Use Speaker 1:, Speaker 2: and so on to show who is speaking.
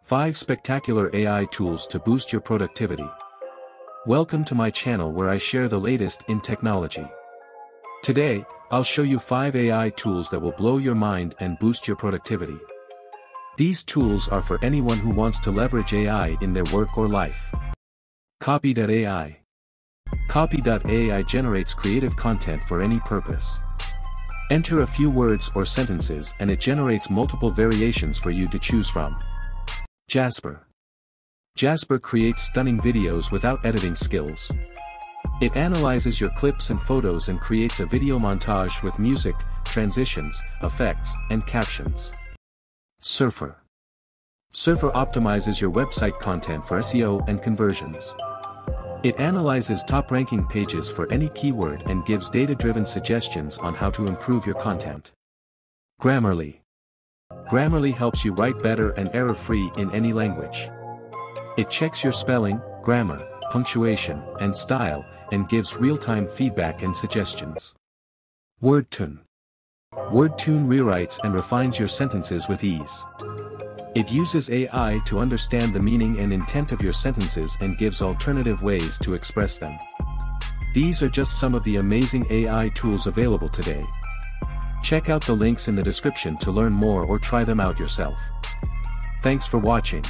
Speaker 1: 5 Spectacular AI Tools to Boost Your Productivity. Welcome to my channel where I share the latest in technology. Today, I'll show you 5 AI tools that will blow your mind and boost your productivity. These tools are for anyone who wants to leverage AI in their work or life. Copy.ai. Copy.ai generates creative content for any purpose. Enter a few words or sentences and it generates multiple variations for you to choose from. Jasper. Jasper creates stunning videos without editing skills. It analyzes your clips and photos and creates a video montage with music, transitions, effects, and captions. Surfer. Surfer optimizes your website content for SEO and conversions. It analyzes top-ranking pages for any keyword and gives data-driven suggestions on how to improve your content. Grammarly. Grammarly helps you write better and error-free in any language. It checks your spelling, grammar, punctuation, and style, and gives real-time feedback and suggestions. WordTune. WordTune rewrites and refines your sentences with ease. It uses AI to understand the meaning and intent of your sentences and gives alternative ways to express them. These are just some of the amazing AI tools available today. Check out the links in the description to learn more or try them out yourself. Thanks for watching.